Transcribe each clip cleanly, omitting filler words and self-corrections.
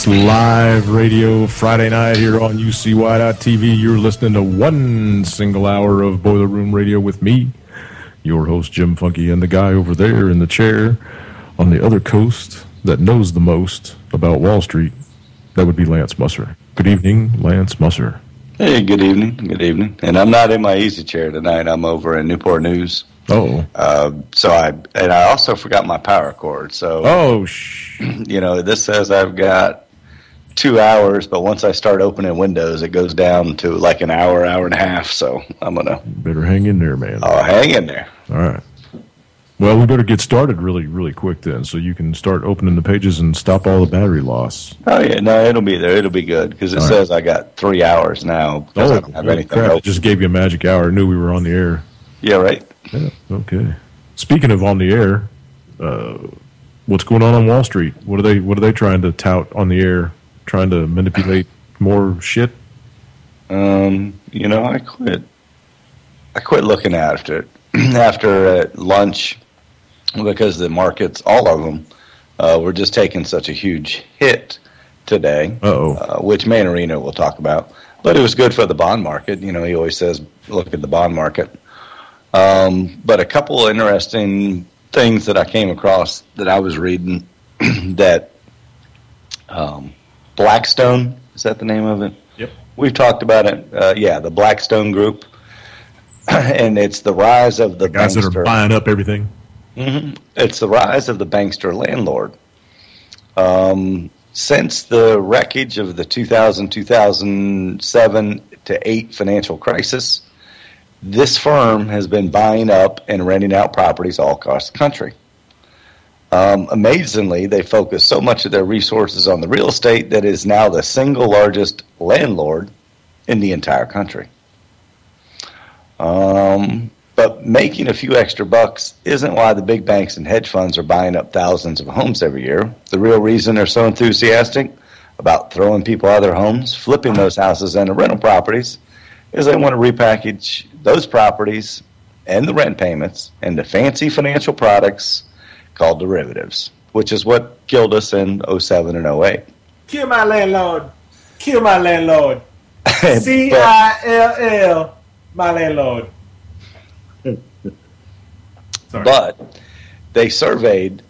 live radio Friday night here on UCY.TV. You're listening to one single hour of Boiler Room Radio with me, your host, Jim Funke, and the guy over there in the chair on the other coast that knows the most about Wall Street. That would be Lance Musser. Good evening, Lance Musser. Hey, good evening. Good evening. And I'm not in my easy chair tonight. I'm over in Newport News. Oh. I also forgot my power cord. So, this says I've got 2 hours, but once I start opening windows, it goes down to like an hour and a half. So I'm gonna better hang in there, man. Oh, hang in there. All right. Well, we better get started really, really quick then, so you can start opening the pages and stop all the battery loss. Oh yeah, no, it'll be there. It'll be good because it says I got 3 hours now because I don't have anything. Crap. It just gave you a magic hour. I knew we were on the air. Yeah, right. Yeah, okay. Speaking of on the air, what's going on Wall Street? What are they trying to tout on the air? Trying to manipulate more shit? I quit looking after lunch because the markets, all of them, were just taking such a huge hit today. Which Manarino will talk about. But it was good for the bond market. He always says, look at the bond market. But a couple of interesting things that I came across that I was reading that Blackstone, is that the name of it? Yep. We've talked about it. The Blackstone Group. And it's the rise of the guys bankster. That are buying up everything. Mm-hmm. It's the rise of the bankster landlord. Since the wreckage of the 2007 to 8 financial crisis, this firm has been buying up and renting out properties all across the country. Amazingly, they focus so much of their resources on the real estate that is now the single largest landlord in the entire country. But making a few extra bucks isn't why the big banks and hedge funds are buying up thousands of homes every year. The real reason they're so enthusiastic about throwing people out of their homes, flipping those houses into rental properties, is they want to repackage those properties and the rent payments into fancy financial products called derivatives, which is what killed us in 07 and 08. Kill my landlord. Kill my landlord. CILL. My landlord. Sorry. But they surveyed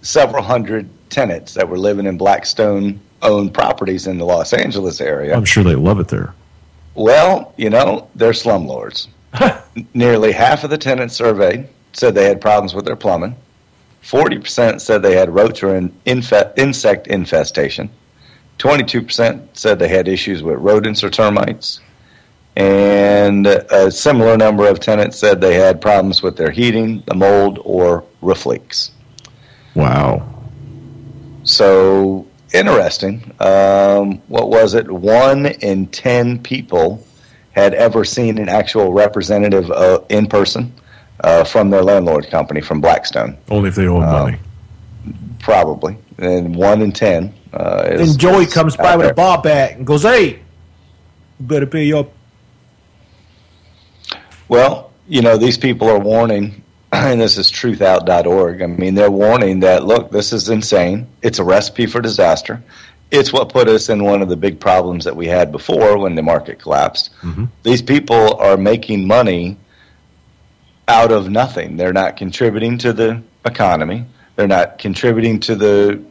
several hundred tenants that were living in Blackstone-owned properties in the Los Angeles area. I'm sure they love it there. Well, they're slumlords. Nearly half of the tenants surveyed said they had problems with their plumbing. 40% said they had roach or insect infestation. 22% said they had issues with rodents or termites. And a similar number of tenants said they had problems with their heating, the mold, or roof leaks. Wow. So, interesting. What was it? 1 in 10 people had ever seen an actual representative in person from their landlord company, from Blackstone. Only if they owe money. Probably. And 1 in 10 Then Joey comes by with a bar bat and goes, hey, you better pay your... Well, these people are warning, and this is truthout.org. I mean, they're warning that, look, this is insane. It's a recipe for disaster. It's what put us in one of the big problems that we had before when the market collapsed. Mm-hmm. These people are making money out of nothing. They're not contributing to the economy. They're not contributing to the,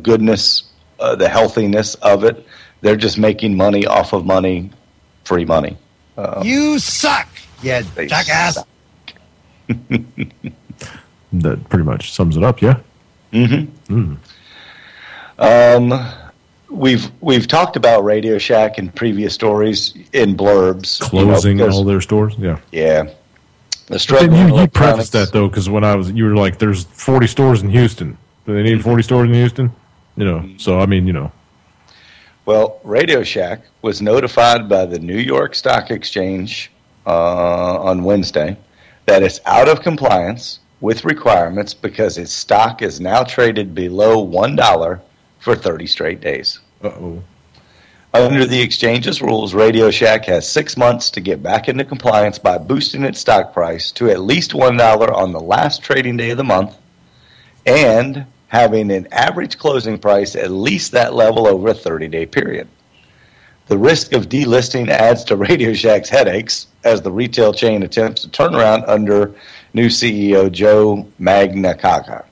goodness, the healthiness of it. They're just making money off of money, free money. You suck, you jackass. That pretty much sums it up, yeah? Mm-hmm. We've talked about Radio Shack in previous stories in blurbs. Closing all their stores? Yeah. Yeah. The struggle. You prefaced that, though, because you were like, there's 40 stores in Houston. Do they need 40 stores in Houston? So, I mean, Well, Radio Shack was notified by the New York Stock Exchange on Wednesday that it's out of compliance with requirements because its stock is now traded below $1 for 30 straight days. Uh-oh. Under the exchange's rules, Radio Shack has 6 months to get back into compliance by boosting its stock price to at least $1 on the last trading day of the month and having an average closing price at least that level over a 30-day period. The risk of delisting adds to Radio Shack's headaches as the retail chain attempts to turn around under new CEO Joe Magnacca,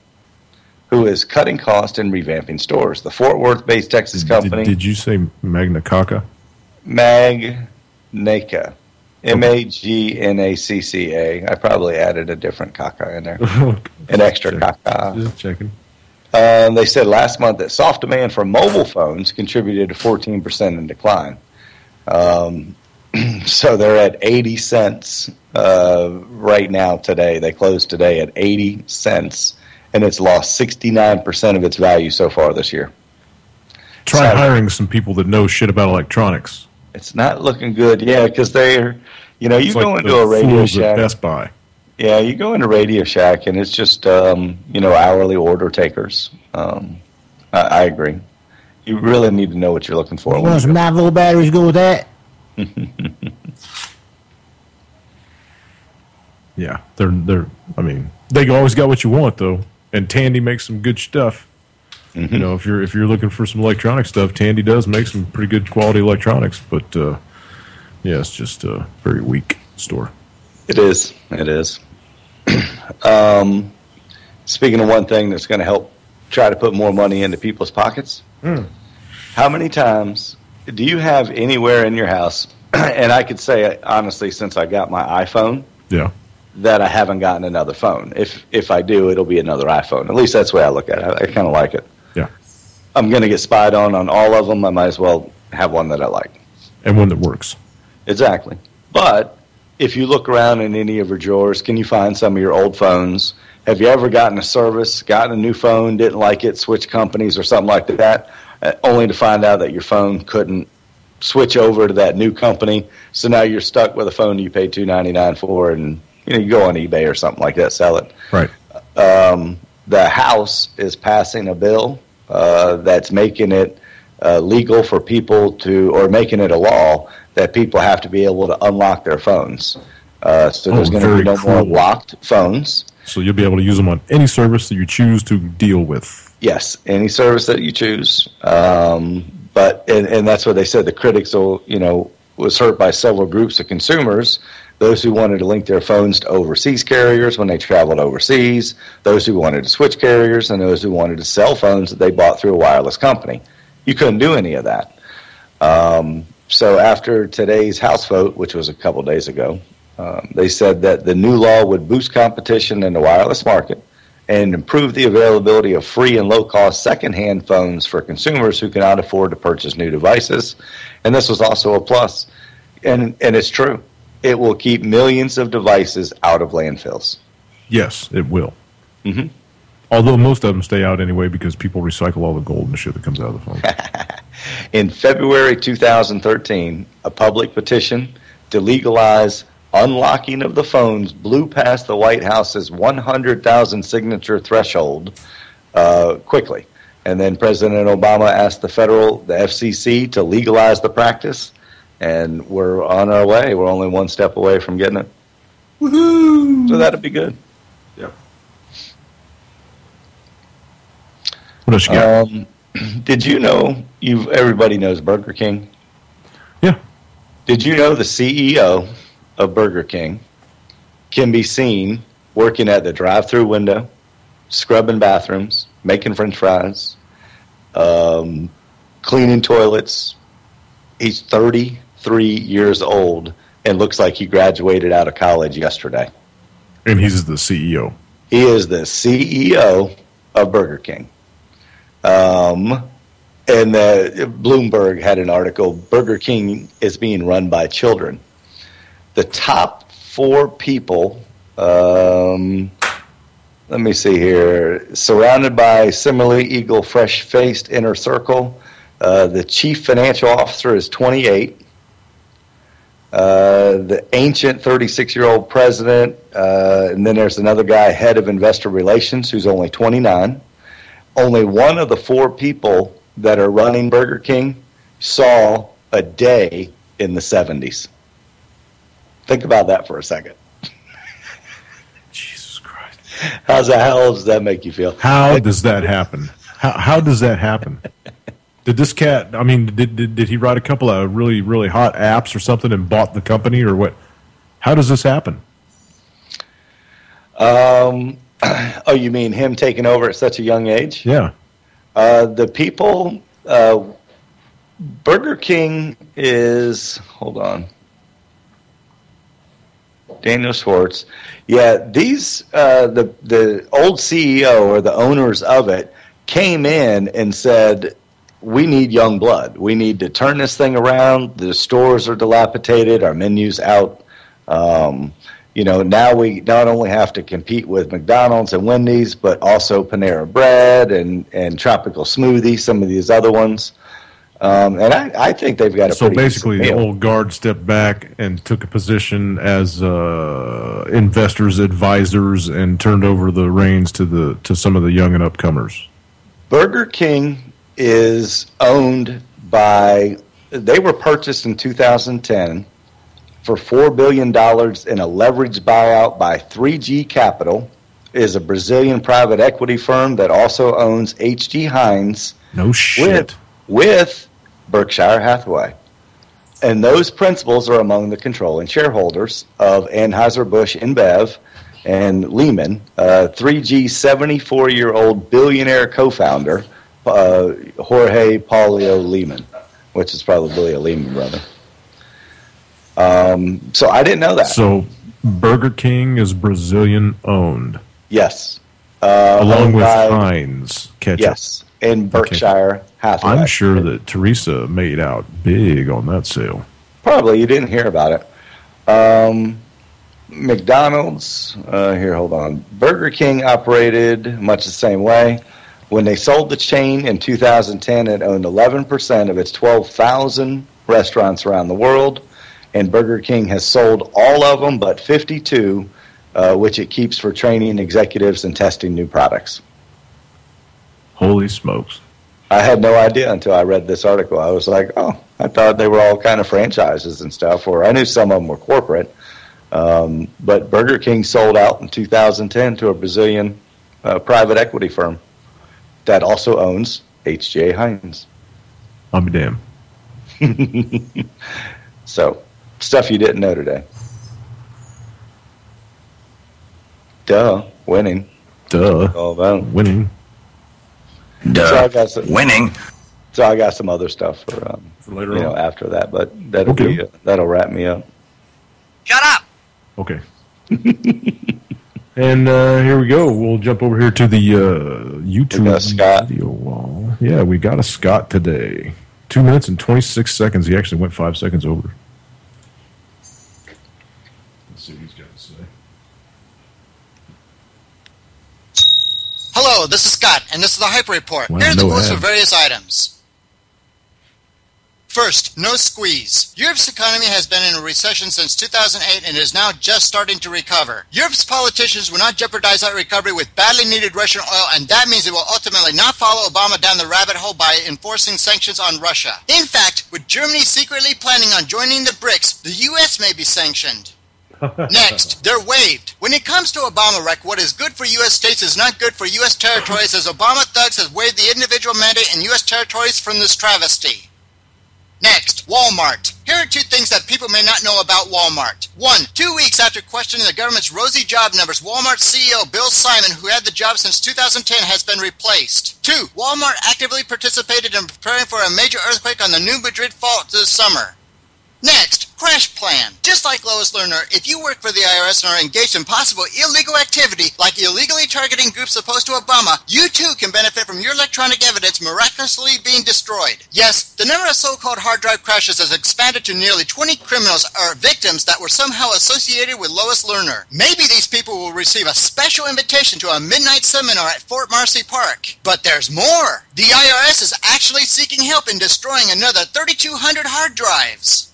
who is cutting costs and revamping stores. The Fort Worth-based Texas company... Did you say Magna Carta? Magnacca. Magnacca. I probably added a different caca in there. An extra caca. Just checking. They said last month that soft demand for mobile phones contributed to 14% in decline. So they're at 80 cents right now today. They closed today at 80 cents, and it's lost 69% of its value so far this year. Try hiring some people that know shit about electronics. It's not looking good, yeah, because they're, you go into a Radio fools Shack. at Best Buy. Yeah, you go into Radio Shack, and it's just, hourly order takers. I agree. You really need to know what you're looking for. You want some 9-volt batteries go with that? Yeah, they always got what you want, though. And Tandy makes some good stuff. Mm-hmm. If you're looking for some electronic stuff, Tandy does make some pretty good quality electronics. But, it's just a very weak store. It is. Speaking of one thing that's going to help try to put more money into people's pockets, how many times do you have anywhere in your house, and I could say honestly since I got my iPhone, that I haven't gotten another phone. If I do, it'll be another iPhone. At least that's the way I look at it. I kind of like it. Yeah. I'm going to get spied on all of them. I might as well have one that I like. And one that works. Exactly. But if you look around in any of your drawers, can you find some of your old phones? Have you ever gotten a service, gotten a new phone, didn't like it, switched companies or something like that, only to find out that your phone couldn't switch over to that new company? So now you're stuck with a phone you paid $299 for, and you go on eBay or something like that, sell it. Right. The House is passing a bill that's making it legal for people or making it a law that people have to be able to unlock their phones. So there's going to be no more locked phones. So you'll be able to use them on any service that you choose to deal with. Yes, any service that you choose. But that's what they said. The critics was hurt by several groups of consumers. Those who wanted to link their phones to overseas carriers when they traveled overseas, those who wanted to switch carriers, and those who wanted to sell phones that they bought through a wireless company. You couldn't do any of that. So after today's House vote, which was a couple days ago, they said that the new law would boost competition in the wireless market and improve the availability of free and low-cost secondhand phones for consumers who cannot afford to purchase new devices. And this was also a plus. And it's true. It will keep millions of devices out of landfills. Yes, it will. Mm-hmm. Although most of them stay out anyway because people recycle all the gold and shit that comes out of the phone. In February 2013, a public petition to legalize unlocking of the phones blew past the White House's 100,000 signature threshold quickly. And then President Obama asked the FCC to legalize the practice. And we're on our way. We're only one step away from getting it. Woohoo! So that'll be good. Yep. What else you got? Did you know, everybody knows Burger King? Yeah. Did you know the CEO of Burger King can be seen working at the drive-through window, scrubbing bathrooms, making French fries, cleaning toilets? He's 33 years old and looks like he graduated out of college yesterday. And he's the CEO. He is the CEO of Burger King. And Bloomberg had an article, Burger King is being run by children. The top 4 people, let me see here, surrounded by similarly eagle, fresh-faced inner circle. The chief financial officer is 28. The ancient 36-year-old president, and then there's another guy, head of investor relations, who's only 29. Only one of the 4 people that are running Burger King saw a day in the 70s. Think about that for a second. Jesus Christ. How does that make you feel? How does that happen? How does that happen? Did this cat, I mean, did he write a couple of really, really hot apps or something and bought the company or what? How does this happen? Oh, you mean him taking over at such a young age? Yeah. The people, Burger King is, hold on, Daniel Schwartz. Yeah, these, the old CEO or the owners of it came in and said, we need young blood. We need to turn this thing around. The stores are dilapidated. Our menu's out. Now we not only have to compete with McDonald's and Wendy's, but also Panera Bread and Tropical Smoothie, some of these other ones. And I think they've got a so pretty basically decent the meal. old guard stepped back and took a position as investors, advisors, and turned over the reins to some of the young and upcomers. Burger King is owned by, they were purchased in 2010 for $4 billion in a leveraged buyout by 3G Capital, is a Brazilian private equity firm that also owns H.G. Heinz. No shit. With Berkshire Hathaway. And those principals are among the controlling shareholders of Anheuser-Busch InBev and Lehman, 3G's 74-year-old billionaire co-founder, Jorge Paulio Lehman, which is probably a Lehman brother. So I didn't know that. So Burger King is Brazilian owned. Yes. Along with Heinz ketchup. Yes. And Berkshire Hathaway. I'm sure that Teresa made out big on that sale. Probably. You didn't hear about it. McDonald's, here, hold on. Burger King operated much the same way. When they sold the chain in 2010, it owned 11% of its 12,000 restaurants around the world, and Burger King has sold all of them but 52, which it keeps for training executives and testing new products. Holy smokes. I had no idea until I read this article. I was like, oh, I thought they were all kind of franchises and stuff, or I knew some of them were corporate. But Burger King sold out in 2010 to a Brazilian private equity firm that also owns H.J. Heinz. I'll be damned. So, stuff you didn't know today. Duh, winning. Duh. All about winning. Duh, so I got winning. So I got some other stuff for later on. After that, but that'll wrap me up. Shut up. Okay. And here we go. We'll jump over here to the YouTube video wall. Yeah, we got a Scott today. 2 minutes and 26 seconds. He actually went 5 seconds over. Let's see what he's got to say. Hello, this is Scott, and this is the Hyper Report. Wow, Here are the no quotes for ad. various items. First, no squeeze. Europe's economy has been in a recession since 2008 and is now just starting to recover. Europe's politicians will not jeopardize that recovery with badly needed Russian oil, and that means they will ultimately not follow Obama down the rabbit hole by enforcing sanctions on Russia. In fact, with Germany secretly planning on joining the BRICS, the U.S. may be sanctioned. Next, they're waived. When it comes to Obama rec, what is good for U.S. states is not good for U.S. territories, as Obama thugs has waived the individual mandate in U.S. territories from this travesty. Next, Walmart. Here are 2 things that people may not know about Walmart. 1, 2 weeks after questioning the government's rosy job numbers, Walmart CEO Bill Simon, who had the job since 2010, has been replaced. 2, Walmart actively participated in preparing for a major earthquake on the New Madrid fault this summer. Next, crash plan. Just like Lois Lerner, if you work for the IRS and are engaged in possible illegal activity, like illegally targeting groups opposed to Obama, you too can benefit from your electronic evidence miraculously being destroyed. Yes, the number of so-called hard drive crashes has expanded to nearly 20 criminals or victims that were somehow associated with Lois Lerner. Maybe these people will receive a special invitation to a midnight seminar at Fort Marcy Park. But there's more. The IRS is actually seeking help in destroying another 3,200 hard drives.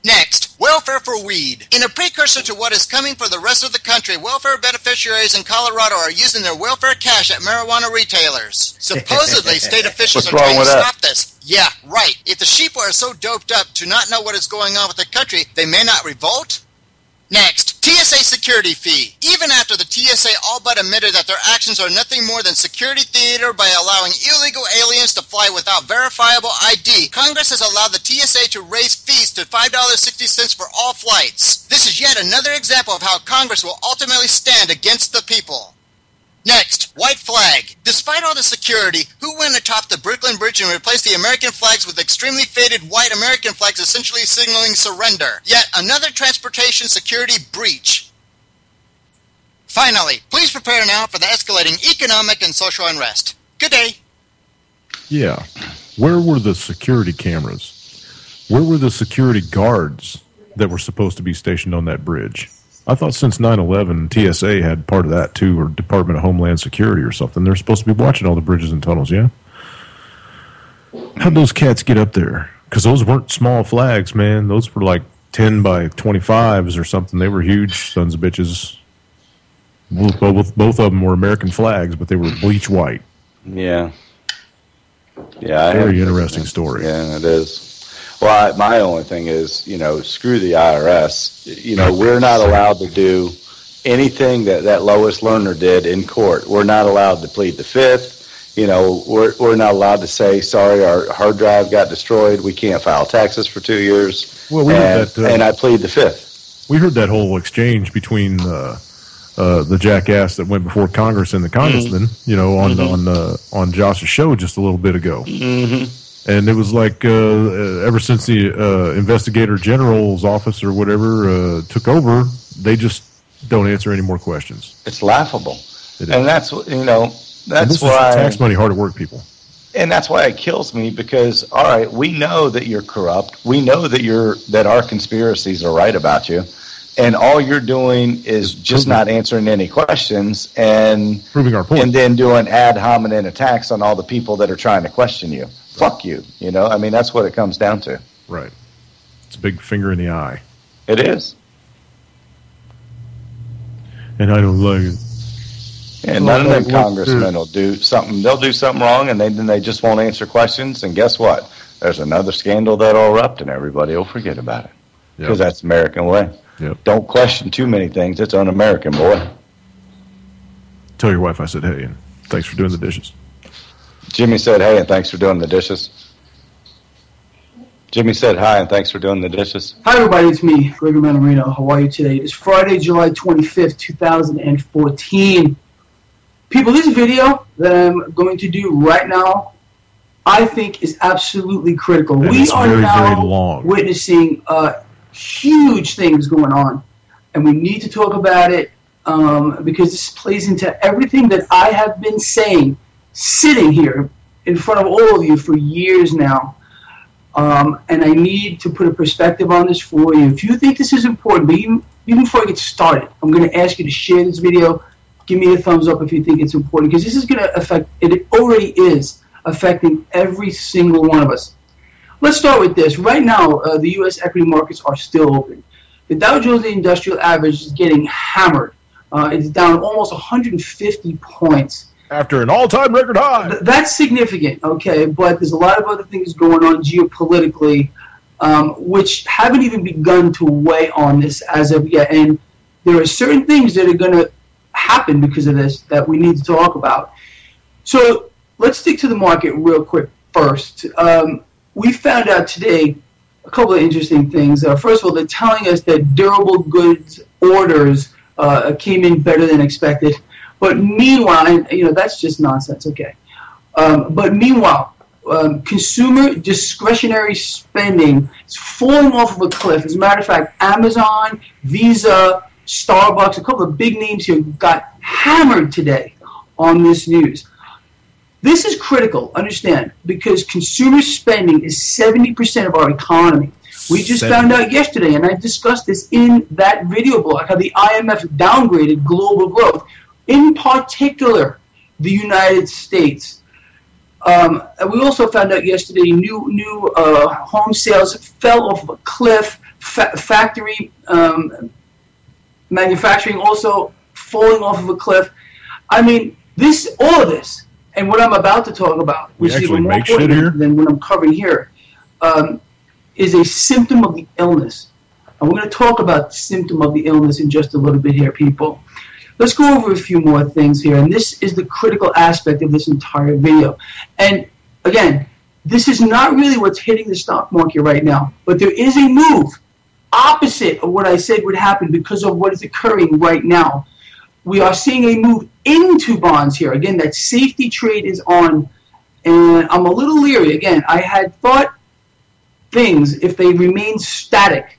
Next, welfare for weed. In a precursor to what is coming for the rest of the country, welfare beneficiaries in Colorado are using their welfare cash at marijuana retailers. Supposedly, state officials are trying to stop this. Yeah, right. If the sheep are so doped up to not know what is going on with the country, they may not revolt? Next, TSA security fee, even after the TSA all but admitted that their actions are nothing more than security theater by allowing illegal aliens to fly without verifiable ID. Congress has allowed the TSA to raise fees to $5.60 for all flights. This is yet another example of how Congress will ultimately stand against the people. Next, white flag. Despite all the security, who went atop the Brooklyn Bridge and replaced the American flags with extremely faded white American flags, essentially signaling surrender? Yet another transportation security breach. Finally, please prepare now for the escalating economic and social unrest. Good day. Yeah. Where were the security cameras? Where were the security guards that were supposed to be stationed on that bridge? I thought since 9/11, TSA had part of that too, or Department of Homeland Security or something. They're supposed to be watching all the bridges and tunnels, yeah? How'd those cats get up there? Because those weren't small flags, man. Those were like 10 by 25s or something. They were huge sons of bitches. Both of them were American flags, but they were bleach white. Yeah. Yeah. Very interesting story. Yeah, it is. Well, my only thing is, screw the IRS. We're not allowed to do anything that Lois Lerner did in court. We're not allowed to plead the fifth. We're not allowed to say, sorry, our hard drive got destroyed. We can't file taxes for 2 years. Well, we heard that, and I plead the fifth. We heard that whole exchange between the jackass that went before Congress and the congressman, on Josh's show just a little bit ago. Mm-hmm. And it was like ever since the Investigator General's office or whatever took over, they just don't answer any more questions. It's laughable. And that's this why is tax money hard at work, people. And that's why it kills me because, all right, we know that you're corrupt. We know that our conspiracies are right about you. And all you're doing is just not answering any questions and proving our point. And then doing ad hominem attacks on all the people that are trying to question you. Fuck you, that's what it comes down to. Right. It's a big finger in the eye. It is. And I don't like it. And none of them congressmen will do something. They'll do something wrong, and then they just won't answer questions. And guess what? There's another scandal that'll erupt, and everybody will forget about it. Because that's the American way. Yep. Don't question too many things. It's un-American, boy. Tell your wife I said hey, and thanks for doing the dishes. Jimmy said hey, and thanks for doing the dishes. Jimmy said hi, and thanks for doing the dishes. Hi, everybody. It's me, Gregor Manarino. How are you today? It's Friday, July 25th, 2014. People, this video that I'm going to do right now, I think is absolutely critical. And we are very, now very long. Witnessing huge things going on, and we need to talk about it because this plays into everything that I have been saying, sitting here in front of all of you for years now. And I need to put a perspective on this for you. If you think this is important, but even before I get started, I'm going to ask you to share this video. Give me a thumbs up if you think it's important, because this is going to affect, it already is affecting every single one of us. Let's start with this. Right now, the U.S. equity markets are still open. The Dow Jones Industrial Average is getting hammered. It's down almost 150 points. After an all-time record high. That's significant, okay, but there's a lot of other things going on geopolitically which haven't even begun to weigh on this as of yet. And there are certain things that are going to happen because of this that we need to talk about. So let's stick to the market real quick first. We found out today a couple of interesting things. First of all, they're telling us that durable goods orders came in better than expected. But meanwhile, that's just nonsense, okay. But meanwhile, consumer discretionary spending is falling off of a cliff. As a matter of fact, Amazon, Visa, Starbucks, a couple of big names here got hammered today on this news. This is critical, understand, because consumer spending is 70% of our economy. We just found out yesterday, and I discussed this in that video blog, how the IMF downgraded global growth. In particular, the United States. We also found out yesterday new home sales fell off of a cliff. Factory manufacturing also falling off of a cliff. I mean, all of this, and what I'm about to talk about, which is even more important than what I'm covering here, is a symptom of the illness. And we're going to talk about the symptom of the illness in just a little bit here, people. Let's go over a few more things here, and this is the critical aspect of this entire video. And again, this is not really what's hitting the stock market right now, but there is a move opposite of what I said would happen because of what is occurring right now. We are seeing a move into bonds here. Again, that safety trade is on, and I'm a little leery. Again, I had thought things, if they remain static,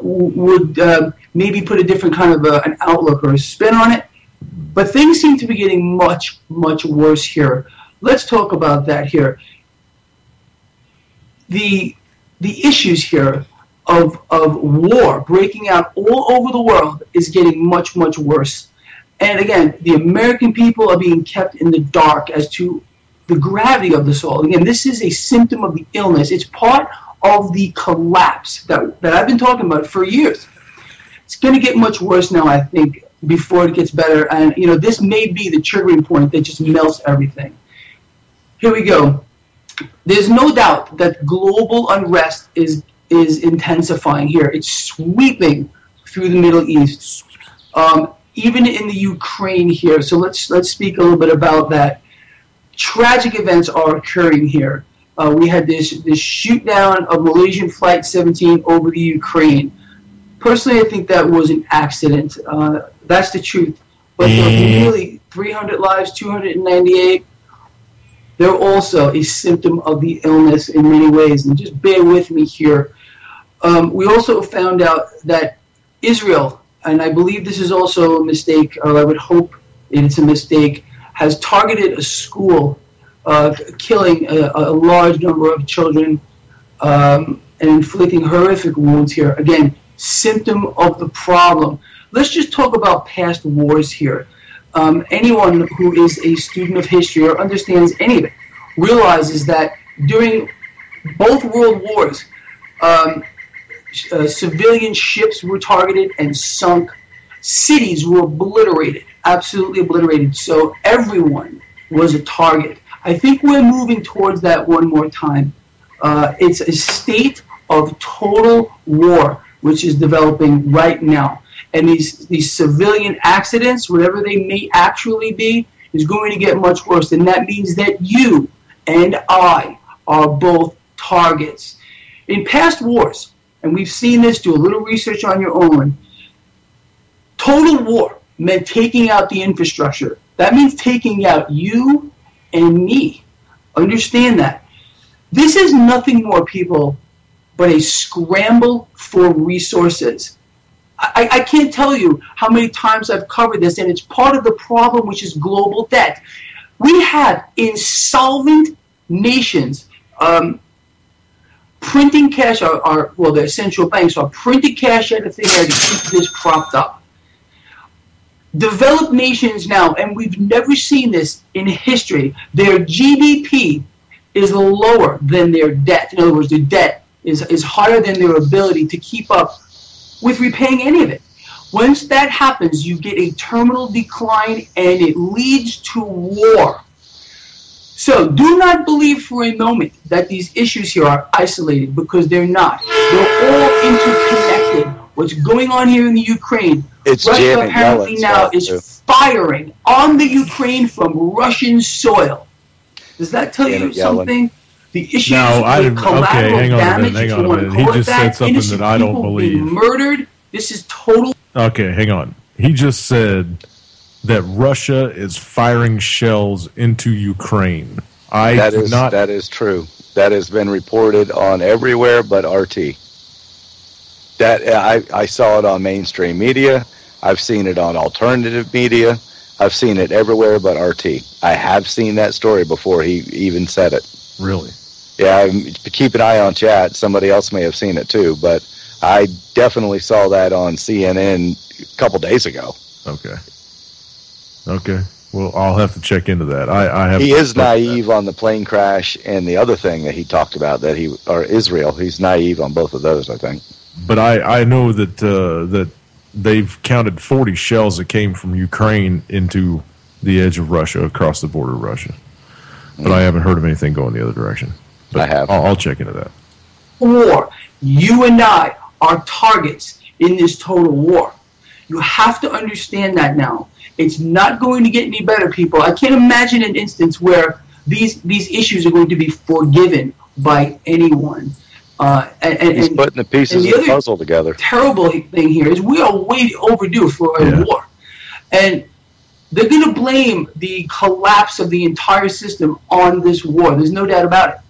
would maybe put a different kind of an outlook or a spin on it. But things seem to be getting much, much worse here. Let's talk about that here. The issues here of war breaking out all over the world is getting much, much worse. And again, the American people are being kept in the dark as to the gravity of this all. Again, this is a symptom of the illness. It's part of the collapse that I've been talking about for years. It's going to get much worse now, I think, before it gets better. And, you know, this may be the triggering point that just melts everything. Here we go. There's no doubt that global unrest is intensifying here. It's sweeping through the Middle East, even in the Ukraine here. So let's speak a little bit about that. Tragic events are occurring here. We had this shoot down of Malaysian Flight 17 over the Ukraine. Personally, I think that was an accident. That's the truth. But nearly 300 lives, 298. They're also a symptom of the illness in many ways. And just bear with me here. We also found out that Israel, and I believe this is also a mistake, or I would hope it's a mistake, has targeted a school, killing a large number of children and inflicting horrific wounds here. Again, symptom of the problem. Let's just talk about past wars here. Anyone who is a student of history or understands any of it realizes that during both world wars, civilian ships were targeted and sunk. Cities were obliterated, absolutely obliterated. So everyone was a target. I think we're moving towards that one more time. It's a state of total war which is developing right now. And these civilian accidents, whatever they may actually be, is going to get much worse. And that means that you and I are both targets. In past wars, and we've seen this, do a little research on your own, total war meant taking out the infrastructure. That means taking out you and me. Understand that. This is nothing more, people, but a scramble for resources. I can't tell you how many times I've covered this, and it's part of the problem, which is global debt. We have insolvent nations printing cash, well, their central banks are printing cash out of thin air to keep this propped up. Developed nations now, and we've never seen this in history, their GDP is lower than their debt. In other words, their debt is higher than their ability to keep up with repaying any of it. Once that happens, you get a terminal decline and it leads to war. So do not believe for a moment that these issues here are isolated, because they're not. They're all interconnected. What's going on here in the Ukraine, Russia apparently now is firing on the Ukraine from Russian soil. Does that tell you something? The issues with collateral damage, if you want to call it that, innocent people being murdered. This is total. Okay, hang on. He just said that Russia is firing shells into Ukraine. That is true. That has been reported on everywhere but RT. That I saw it on mainstream media. I've seen it on alternative media. I've seen it everywhere but RT. I have seen that story before he even said it. Really? Yeah, keep an eye on chat. Somebody else may have seen it too, but I definitely saw that on CNN a couple days ago. Okay. Well, I'll have to check into that. He is naive on the plane crash and the other thing that he talked about, or Israel. He's naive on both of those, I think. But I know that that they've counted 40 shells that came from Ukraine into the edge of Russia, across the border of Russia. But I haven't heard of anything going the other direction. But I have. I'll check into that. War. You and I are targets in this total war. You have to understand that now. It's not going to get any better, people. I can't imagine an instance where these issues are going to be forgiven by anyone. He's putting the pieces of the puzzle together. Terrible thing here is we are way overdue for a war. And they're going to blame the collapse of the entire system on this war. There's no doubt about it.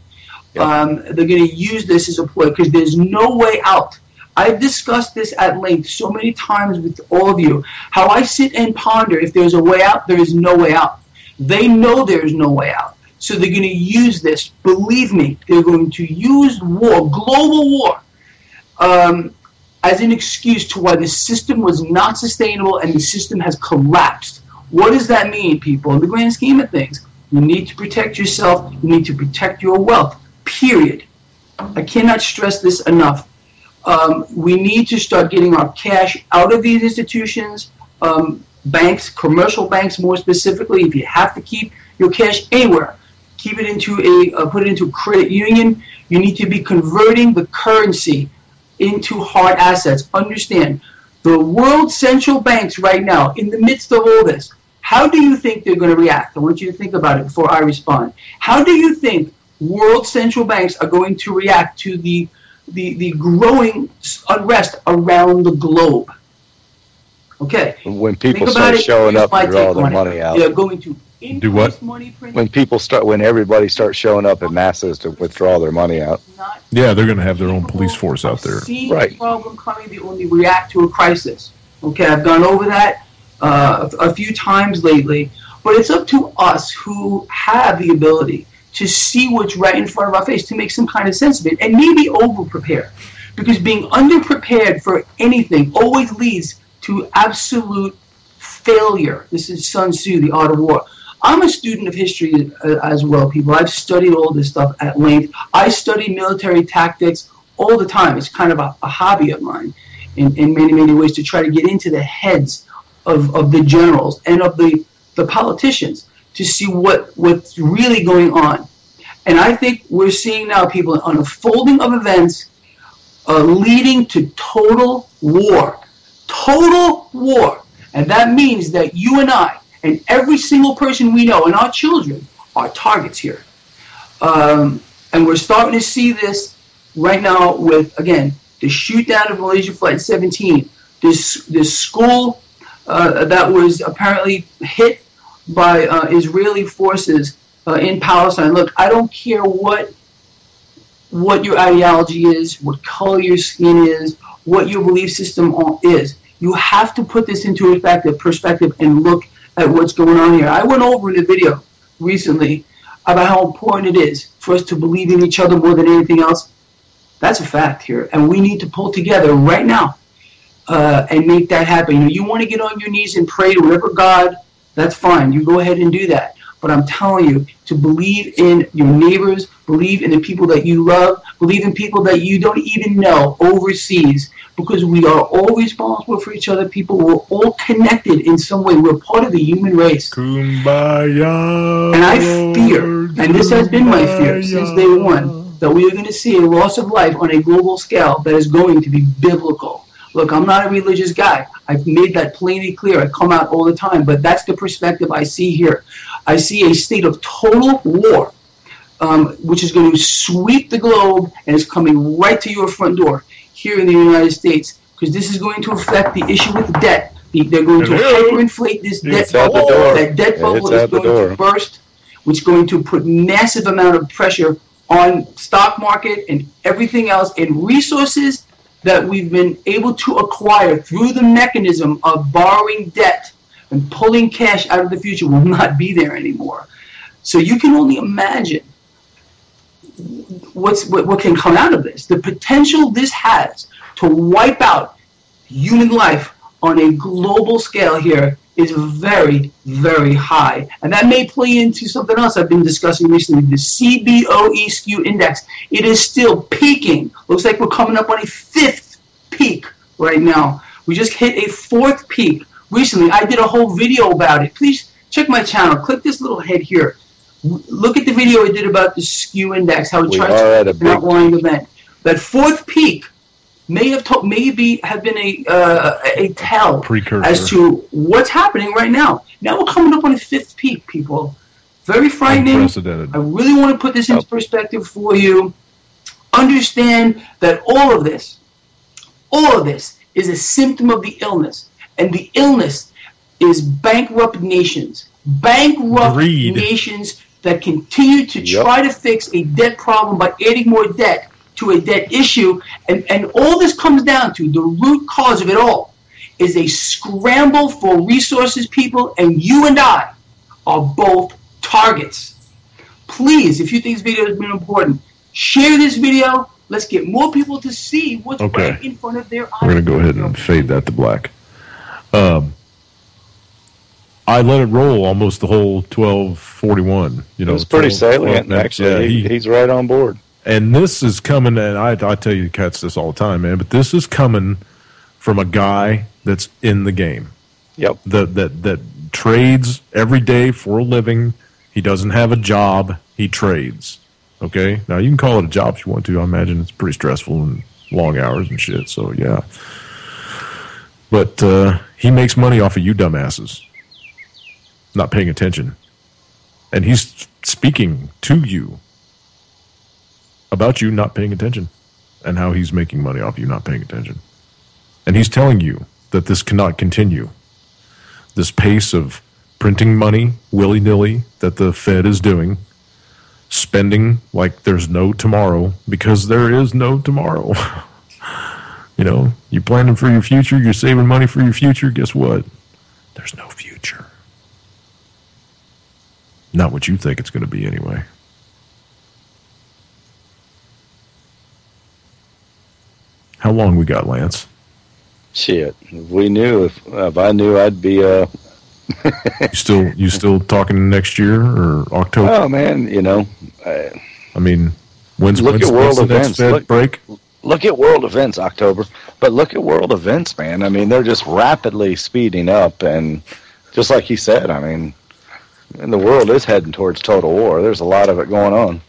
They're going to use this as a ploy because there's no way out. I've discussed this at length so many times with all of you, how I sit and ponder if there's a way out, there is no way out. They know there's no way out. So they're going to use this. Believe me, they're going to use war, global war, as an excuse to why the system was not sustainable and the system has collapsed. What does that mean, people? In the grand scheme of things, you need to protect yourself. You need to protect your wealth, period. I cannot stress this enough. We need to start getting our cash out of these institutions, banks, commercial banks more specifically. If you have to keep your cash anywhere, keep it into put it into a credit union. You need to be converting the currency into hard assets. Understand, the world central banks right now, in the midst of all this, how do you think they're going to react? I want you to think about it before I respond. How do you think world central banks are going to react to the growing unrest around the globe? Okay. When people start showing up and draw their money out. They're going to do what? Money printing. When everybody starts showing up in masses to withdraw their money out. Yeah, they're going to have their own police force out there. Right. The problem coming, they only react to a crisis. Okay, I've gone over that a few times lately, but it's up to us who have the ability to see what's right in front of our face, to make some kind of sense of it, and maybe over-prepare. Because being under-prepared for anything always leads to absolute failure. This is Sun Tzu, The Art of War. I'm a student of history as well, people. I've studied all this stuff at length. I study military tactics all the time. It's kind of a hobby of mine in many, many ways, to try to get into the heads of the generals and of the politicians to see what's really going on. And I think we're seeing now, people, an unfolding of events leading to total war. Total war. And that means that you and I and every single person we know and our children are targets here. And we're starting to see this right now with, again, the shoot down of Malaysia Flight 17, this school that was apparently hit by Israeli forces in Palestine. Look, I don't care what your ideology is, what color your skin is, what your belief system is. You have to put this into perspective and look at what's going on here. I went over in a video recently about how important it is for us to believe in each other more than anything else. That's a fact here, and we need to pull together right now and make that happen. You want to get on your knees and pray to whatever God, that's fine. You go ahead and do that. But I'm telling you, to believe in your neighbors, believe in the people that you love, believe in people that you don't even know overseas, because we are all responsible for each other. People, we're all connected in some way. We're part of the human race. Kumbaya. And I fear, and this has been my fear since day one, that we are going to see a loss of life on a global scale that is going to be biblical. Look, I'm not a religious guy. I've made that plainly clear. I come out all the time, but that's the perspective I see here. I see a state of total war, which is going to sweep the globe and is coming right to your front door here in the United States, because this is going to affect the issue with debt. They're going to hyperinflate this debt bubble. That debt bubble is going to burst, which is going to put massive amount of pressure on stock market and everything else, and resources that we've been able to acquire through the mechanism of borrowing debt and pulling cash out of the future will not be there anymore. So you can only imagine what can come out of this. The potential this has to wipe out human life on a global scale here is very, very high. And that may play into something else I've been discussing recently, the CBOE SKU index. It is still peaking. Looks like we're coming up on a 5th peak right now. We just hit a 4th peak recently. I did a whole video about it. Please check my channel. Click this little head here. Look at the video I did about the SKU index, how it tries to an outlying event. That 4th peak maybe have been a tell Precursor. as to what's happening right now. Now we're coming up on the fifth peak, people. Very frightening. Unprecedented. I really want to put this into perspective for you. Understand that all of this is a symptom of the illness, and the illness is bankrupt nations. Bankrupt Greed. nations that continue to try to fix a debt problem by adding more debt to a debt issue. And all this comes down to, the root cause of it all is a scramble for resources, people, and you and I are both targets. Please, if you think this video has been important, share this video. Let's get more people to see what's right in front of their eyes. We're going to go ahead and fade that to black. I let it roll almost the whole 12:41. You know, it was pretty salient, actually. He's right on board. And this is coming, and I tell you cats this all the time, man, but this is coming from a guy that's in the game. Yep. That trades every day for a living. He doesn't have a job. He trades. Okay? Now, you can call it a job if you want to. I imagine it's pretty stressful and long hours and shit, so yeah. But he makes money off of you dumbasses not paying attention. And he's speaking to you about you not paying attention and how he's making money off you not paying attention. And he's telling you that this cannot continue. This pace of printing money willy-nilly that the Fed is doing, spending like there's no tomorrow, because there is no tomorrow. You know, you're planning for your future, you're saving money for your future, guess what? There's no future. Not what you think it's going to be anyway. How long we got, Lance? Shit, if I knew, I'd be You still talking next year or October? Oh man, you know. I mean, when's world the events. next Fed break? Look at world events, October. But look at world events, man. I mean, they're just rapidly speeding up, and just like he said, I mean, and the world is heading towards total war. There's a lot of it going on.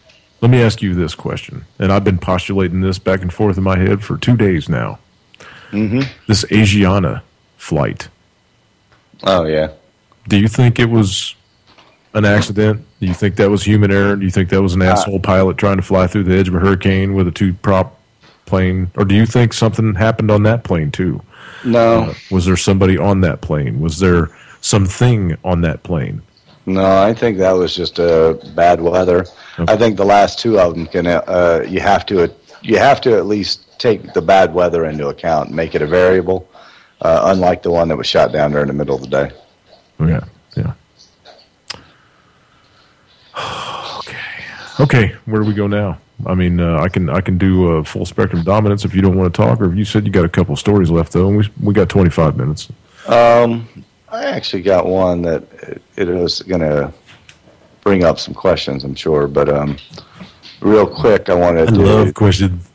Let me ask you this question, and I've been postulating this back and forth in my head for 2 days now. Mm-hmm. This Asiana flight. Oh, yeah. Do you think it was an accident? Do you think that was human error? Do you think that was an asshole pilot trying to fly through the edge of a hurricane with a two-prop plane? Or do you think something happened on that plane, too? No. Was there somebody on that plane? Was there something on that plane? No, I think that was just bad weather. Okay. I think the last two of them can. You have to at least take the bad weather into account and make it a variable, unlike the one that was shot down there in the middle of the day. Yeah. Okay. Where do we go now? I mean, I can do a full spectrum dominance if you don't want to talk, or if you said you got a couple stories left though, and we got 25 minutes. I actually got one that it was going to bring up some questions, I'm sure. But real quick, I love questions.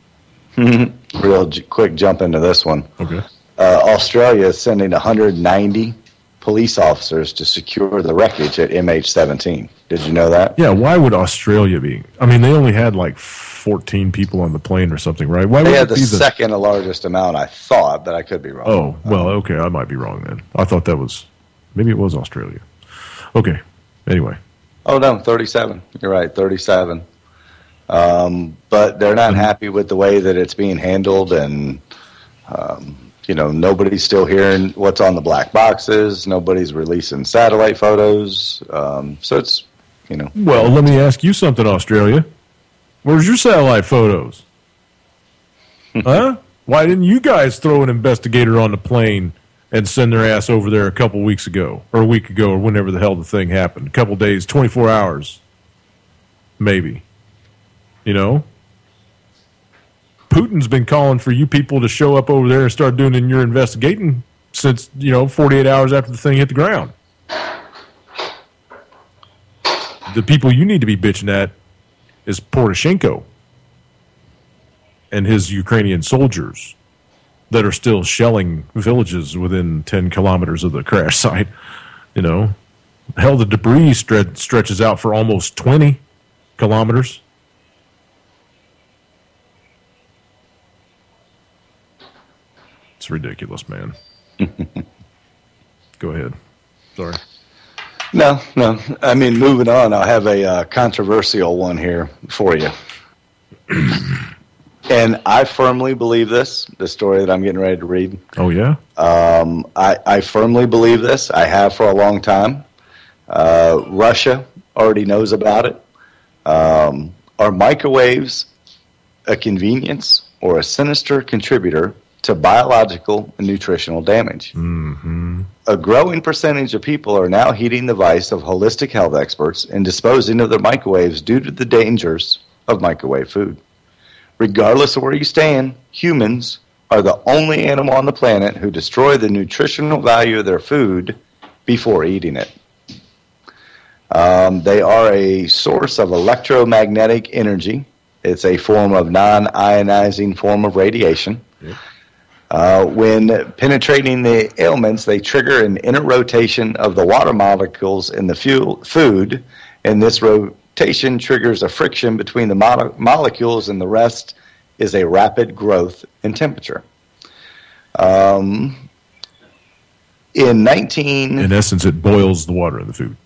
Real quick jump into this one. Okay. Australia is sending 190 police officers to secure the wreckage at MH17. Did you know that? Yeah, why would Australia be? I mean, they only had like 14 people on the plane or something, right? Why they had the second largest amount, I thought, but I could be wrong. Oh, well, okay, I might be wrong then. I thought maybe it was Australia. Okay, anyway. Oh, no, 37. You're right, 37. But they're not happy with the way that it's being handled, and, nobody's still hearing what's on the black boxes. Nobody's releasing satellite photos. So it's, Well, let me ask you something, Australia. Where's your satellite photos? Huh? Why didn't you guys throw an investigator on the plane and send their ass over there a couple weeks ago, or a week ago, or whenever the hell the thing happened? A couple days, 24 hours, maybe. Putin's been calling for you people to show up over there and start doing your investigating since, 48 hours after the thing hit the ground. The people you need to be bitching at is Poroshenko and his Ukrainian soldiers that are still shelling villages within 10 kilometers of the crash site. Hell, the debris stretches out for almost 20 kilometers. It's ridiculous, man. Go ahead. Sorry. No. I mean, moving on, I have a controversial one here for you. And I firmly believe this, the story that I'm getting ready to read. Oh, yeah? I firmly believe this. I have for a long time. Russia already knows about it. Are microwaves a convenience or a sinister contributor to biological and nutritional damage? Mm-hmm. A growing percentage of people are now heeding the advice of holistic health experts and disposing of their microwaves due to the dangers of microwave food. Regardless of where you stand, humans are the only animal on the planet who destroy the nutritional value of their food before eating it. They are a source of electromagnetic energy. It's a form of non-ionizing form of radiation. Yep. When penetrating the aliments, they trigger an inner rotation of the water molecules in the food, and this rotation triggers a friction between the molecules, and the rest is a rapid growth in temperature. In essence, it boils the water in the food.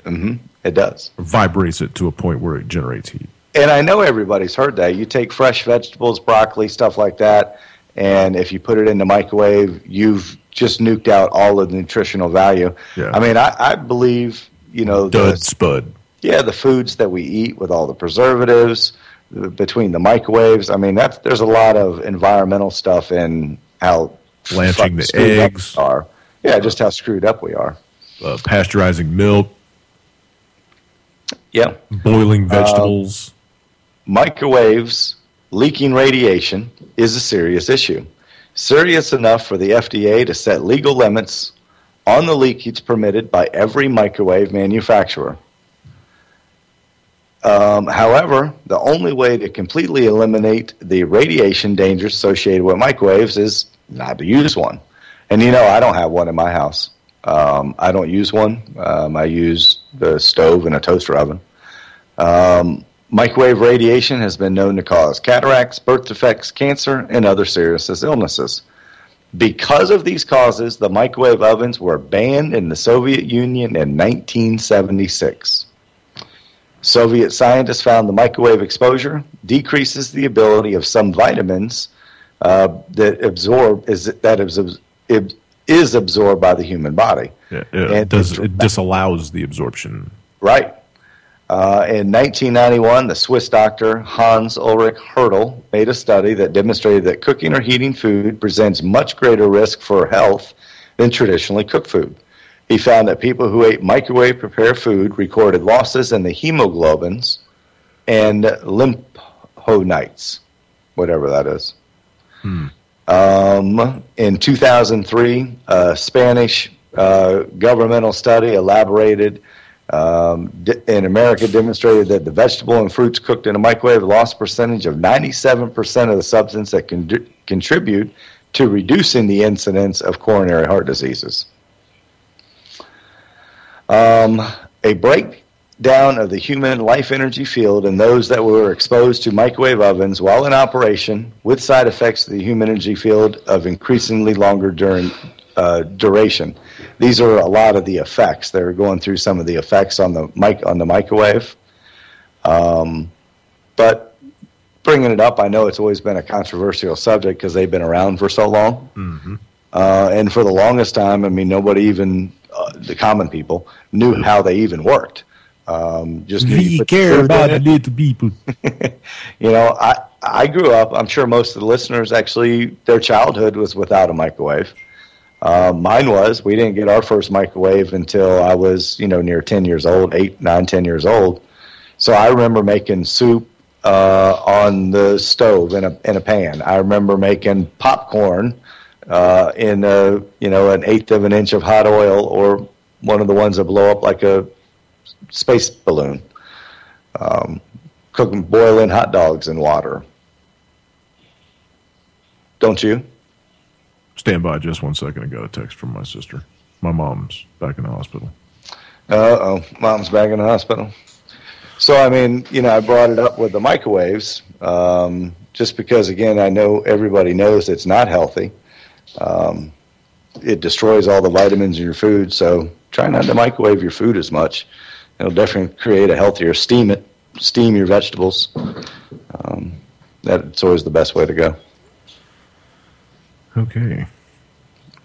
Mm-hmm, it does. Or vibrates it to a point where it generates heat. And I know everybody's heard that. You take fresh vegetables, broccoli, stuff like that, and if you put it in the microwave, you've just nuked out all of the nutritional value. Yeah. I mean, I believe, Spud. Yeah, the foods that we eat with all the preservatives, between the microwaves. I mean, there's a lot of environmental stuff in how blanching the eggs are. Yeah, just how screwed up we are. Pasteurizing milk. Yeah. Boiling vegetables. Microwaves leaking radiation is a serious issue. Serious enough for the FDA to set legal limits on the leakage permitted by every microwave manufacturer. However, the only way to completely eliminate the radiation dangers associated with microwaves is not to use one. And I don't have one in my house. I don't use one. I use the stove and a toaster oven. Microwave radiation has been known to cause cataracts, birth defects, cancer, and other serious illnesses. Because of these causes, the microwave ovens were banned in the Soviet Union in 1976. Soviet scientists found the microwave exposure decreases the ability of some vitamins that is absorbed by the human body. Yeah, it disallows the absorption. Right. In 1991, the Swiss doctor Hans Ulrich Hertel made a study that demonstrated that cooking or heating food presents much greater risk for health than traditionally cooked food. He found that people who ate microwave-prepared food recorded losses in the hemoglobins and lymphonites, whatever that is. In 2003, a Spanish governmental study elaborated in America demonstrated that the vegetable and fruits cooked in a microwave lost a percentage of 97% of the substance that contribute to reducing the incidence of coronary heart diseases. A breakdown of the human life energy field in those that were exposed to microwave ovens while in operation with side effects to the human energy field of increasingly longer duration. These are a lot of the effects. They're going through some of the effects on the microwave. But bringing it up, I know it's always been a controversial subject because they've been around for so long. Mm-hmm. And for the longest time, I mean, nobody even, the common people, knew how they even worked. We care about the little people. I grew up, I'm sure most of the listeners actually, their childhood was without a microwave. Mine was. We didn't get our first microwave until I was, near 10 years old, 8, 9, 10 years old. So I remember making soup on the stove in a pan. I remember making popcorn in an eighth of an inch of hot oil, or one of the ones that blow up like a space balloon. Boiling hot dogs in water. Don't you? Stand by just 1 second. I got a text from my sister. My mom's back in the hospital. Mom's back in the hospital. So, I mean, I brought it up with the microwaves just because, again, I know everybody knows it's not healthy. It destroys all the vitamins in your food, so try not to microwave your food as much. It'll definitely create a healthier steam your vegetables. That's always the best way to go. Okay.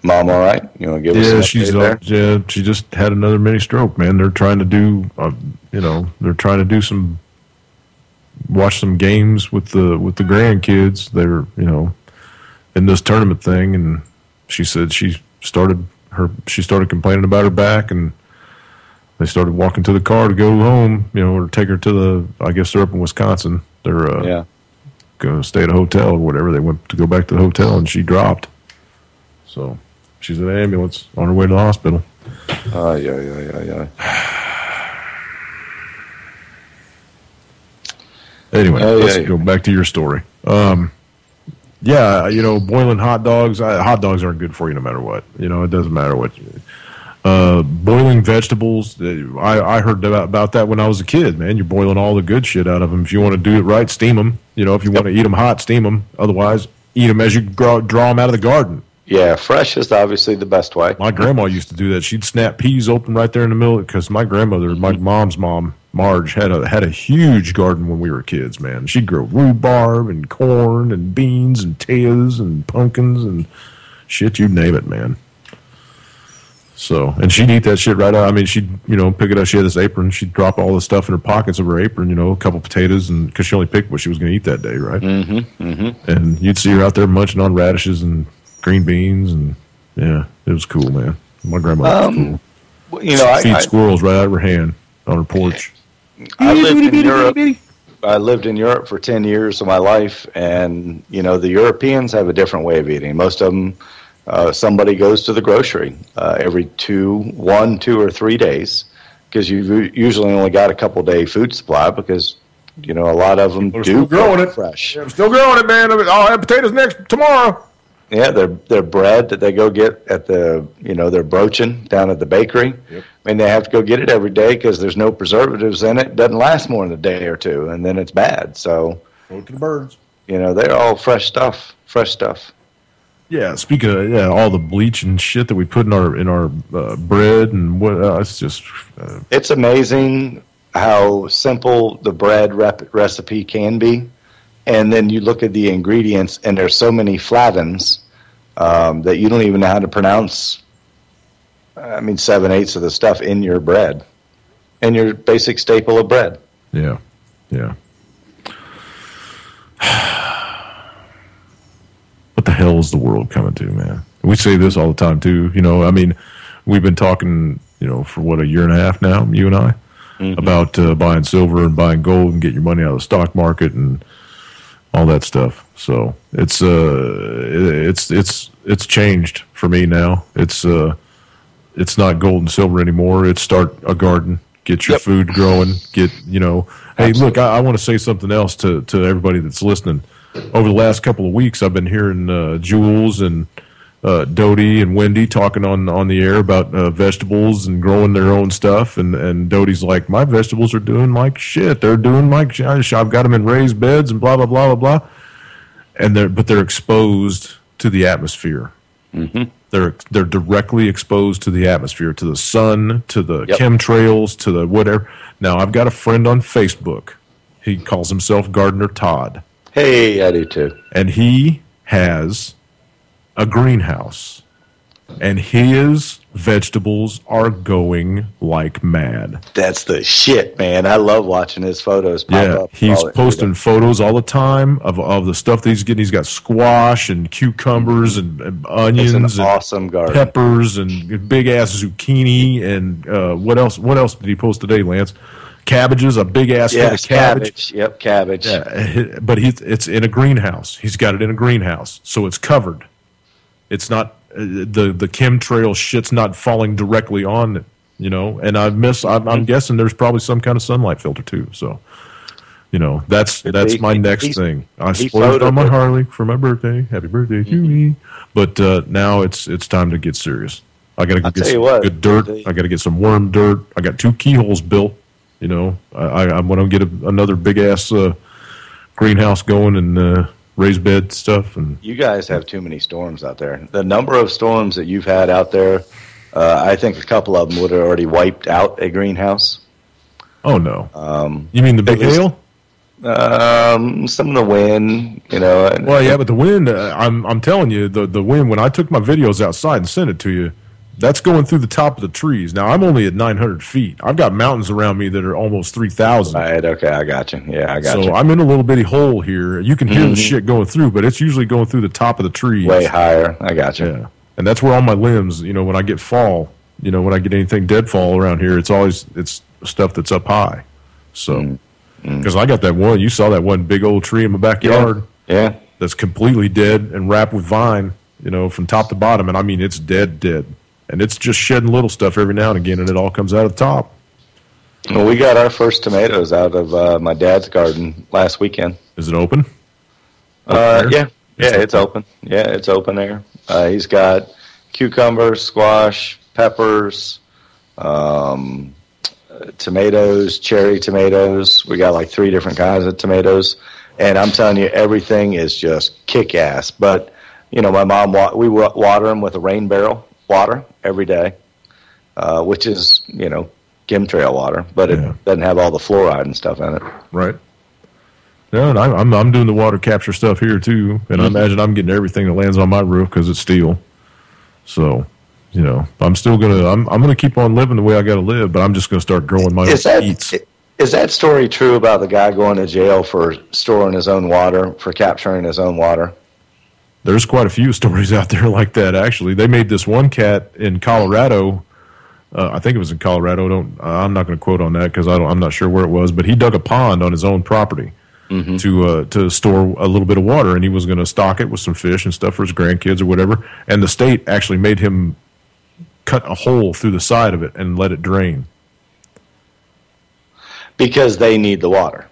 Mom, all right? You want to give us an update there? Yeah, she just had another mini stroke, man. They're trying to do, watch some games with the grandkids. They're, in this tournament thing, and she said she started complaining about her back, and they started walking to the car to go home, or take her to I guess they're up in Wisconsin. They're going to stay at a hotel or whatever. They went to go back to the hotel, and she dropped. So she's in an ambulance on her way to the hospital. Yeah. Anyway, let's go back to your story. Boiling hot dogs. Hot dogs aren't good for you no matter what. It doesn't matter what. Boiling vegetables. I heard about that when I was a kid, man. You're boiling all the good shit out of them. If you want to do it right, steam them. If you want to eat them hot, steam them. Otherwise, eat them as you draw them out of the garden. Yeah, fresh is obviously the best way. My grandma used to do that. She'd snap peas open right there in the middle, because my grandmother, my mom's mom, Marge, had a huge garden when we were kids, man. She'd grow rhubarb and corn and beans and potatoes and pumpkins and shit, you name it, man. So, and she'd eat that shit right out. I mean, she'd, pick it up. She had this apron. She'd drop all the stuff in her pockets of her apron, a couple potatoes, and because she only picked what she was going to eat that day, right? Mm-hmm, mm-hmm. And you'd see her out there munching on radishes and green beans, and yeah, it was cool, man. My grandma was cool. Feed squirrels right out of her hand on her porch. I lived in Europe for 10 years of my life, and the Europeans have a different way of eating. Most of them, somebody goes to the grocery every 1, 2, or 3 days, because you usually only got a couple day food supply, because a lot of them do growing it fresh. Yeah, I'm still growing it, man. I'll have potatoes tomorrow. Yeah, their bread that they go get at the, they're broaching down at the bakery. Yep. I mean, they have to go get it every day because there's no preservatives in it. It doesn't last more than a day or two, and then it's bad. So, go to the birds. They're all fresh stuff. Yeah, speaking of all the bleach and shit that we put in our bread and what, it's just it's amazing how simple the bread recipe can be. And then you look at the ingredients, and there's so many flavins that you don't even know how to pronounce. 7/8 of the stuff in your bread, and your basic staple of bread. Yeah. What the hell is the world coming to, man? We say this all the time too. We've been talking, for what, a year and a half now, you and I, about buying silver and buying gold and get your money out of the stock market and all that stuff. So it's changed for me now. It's not gold and silver anymore. It's start a garden, get your food growing, Hey, Absolutely. Look, I want to say something else to everybody that's listening. Over the last couple of weeks, I've been hearing Jules and Dodie and Wendy talking on the air about vegetables and growing their own stuff, and Dodie's like, my vegetables are doing like shit. They're doing like shit. I've got them in raised beds and blah blah blah blah blah. And they're exposed to the atmosphere. Mm-hmm. They're directly exposed to the atmosphere, to the sun, to the chemtrails, to the whatever. Now I've got a friend on Facebook. He calls himself Gardener Todd. Hey, I do too. And he has a greenhouse, and his vegetables are going like mad. That's the shit, man. I love watching his photos pop up. He's posting photos all the time of the stuff that he's getting. He's got squash and cucumbers and onions and awesome garden. Peppers and big ass zucchini and what else did he post today, Lance? Cabbages, a big ass head of cabbage. Yep, cabbage. Yeah, but it's in a greenhouse. He's got it in a greenhouse, so it's covered. It's not the chemtrail shit's not falling directly on it, And I'm guessing there's probably some kind of sunlight filter too. So, that's my next thing. I splurged on my Harley for my birthday. Happy birthday to me! But now it's time to get serious. I got to get some good dirt. I got to get some worm dirt. I got 2 keyholes built. I'm going to get another big ass greenhouse going, and raised bed stuff. And you guys have too many storms out there. The number of storms that you've had out there, I think a couple of them would have already wiped out a greenhouse. Oh no! You mean the big hail? Some of the wind, you know. Well, yeah, but the wind. I'm telling you, the wind. When I took my videos outside and sent it to you, that's going through the top of the trees. Now I'm only at 900 feet. I've got mountains around me that are almost 3,000. Right. Okay, I got you. Yeah, I got you. So I'm in a little bitty hole here. You can hear the shit going through, but it's usually going through the top of the trees. Way higher. I got you. Yeah, and that's where all my limbs. You know, when I get fall, you know, when I get anything deadfall around here, it's stuff that's up high. So, because I got that one, you saw that one big old tree in my backyard. Yeah. That's completely dead and wrapped with vine, you know, from top to bottom. And I mean, it's dead. And it's just shedding little stuff every now and again, and it all comes out of the top. Well, we got our first tomatoes out of my dad's garden last weekend. Is it open? Yeah, it's open. Yeah, it's open there. He's got cucumbers, squash, peppers, tomatoes, cherry tomatoes. We got like 3 different kinds of tomatoes. And I'm telling you, everything is just kick-ass. But, you know, my mom, we water them with a rain barrel water every day, which is, you know, chemtrail water, but it doesn't have all the fluoride and stuff in it. Right. Yeah, and I'm doing the water capture stuff here too, and I imagine I'm getting everything that lands on my roof because it's steel. So, you know, I'm still I'm gonna keep on living the way I got to live, but I'm just gonna start growing my own eats. Is that story true about the guy going to jail for storing his own water, for capturing his own water? There's quite a few stories out there like that. Actually, they made this one cat in Colorado. I think it was in Colorado. I'm not going to quote on that because I'm not sure where it was. But he dug a pond on his own property to store a little bit of water, and he was going to stock it with some fish and stuff for his grandkids or whatever. And the state actually made him cut a hole through the side of it and let it drain because they need the water.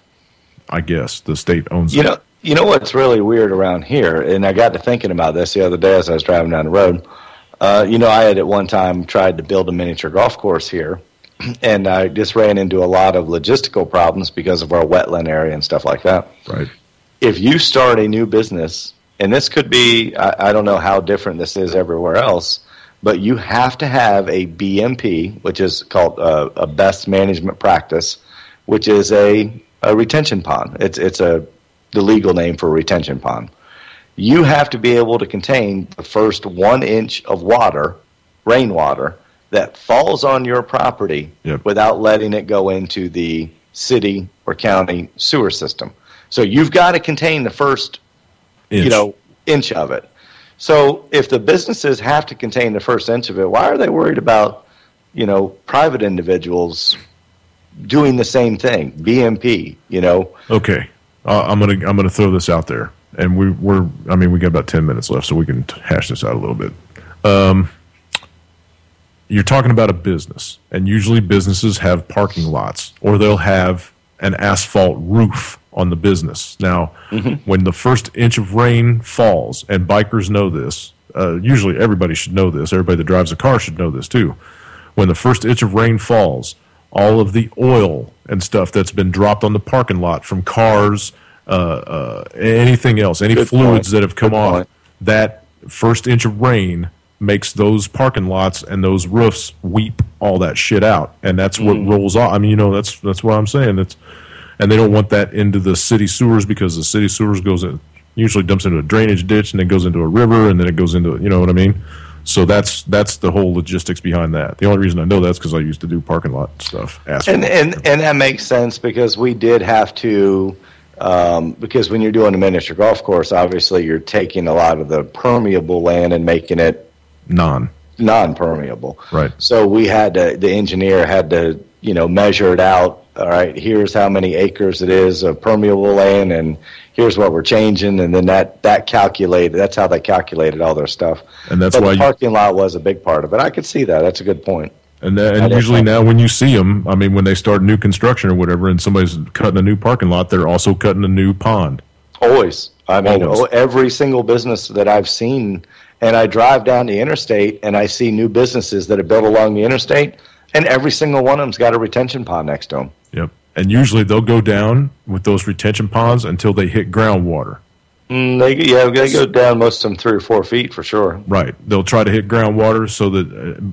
I guess the state owns it. You know what's really weird around here, and I got to thinking about this the other day as I was driving down the road. You know, I had at one time tried to build a miniature golf course here, and I just ran into a lot of logistical problems because of our wetland area and stuff like that. Right. If you start a new business, and this could be, I don't know how different this is everywhere else, but you have to have a BMP, which is called a best management practice, which is a retention pond. It's the legal name for a retention pond. You have to be able to contain the first 1 inch of water, rainwater, that falls on your property without letting it go into the city or county sewer system. So you've got to contain the first inch of it. So if the businesses have to contain the first inch of it, why are they worried about, private individuals doing the same thing? BMP, Okay. I'm gonna throw this out there, and we got about 10 minutes left, so we can hash this out a little bit. You're talking about a business, and usually businesses have parking lots, or they'll have an asphalt roof on the business. Now, when the first inch of rain falls, and bikers know this, usually everybody should know this. Everybody that drives a car should know this too. When the first inch of rain falls, all of the oil and stuff that's been dropped on the parking lot from cars, anything else, any fluids that have come off, that first inch of rain makes those parking lots and those roofs weep all that shit out, and that's what rolls off. I mean, that's what I'm saying. And they don't want that into the city sewers, because the city sewers usually dumps into a drainage ditch, and then goes into a river, and then it goes into, you know what I mean? So that's the whole logistics behind that. The only reason I know that's because I used to do parking lot stuff. And that makes sense, because we did have to, because when you're doing a miniature golf course, obviously you're taking a lot of the permeable land and making it non-permeable. Right. So the engineer had to, measure it out. All right, here's how many acres it is of permeable land, and here's what we're changing, and then that's how they calculated all their stuff. And that's why the parking lot was a big part of it. I could see that. That's a good point. And usually now when you see them, I mean, when they start new construction or whatever, and somebody's cutting a new parking lot, they're also cutting a new pond. Always. I mean, every single business that I've seen, and I drive down the interstate and I see new businesses that are built along the interstate, and every single one of them's got a retention pond next to them. Yep. And usually they'll go down with those retention ponds until they hit groundwater. They go down most of them 3 or 4 feet for sure. Right. They'll try to hit groundwater so that,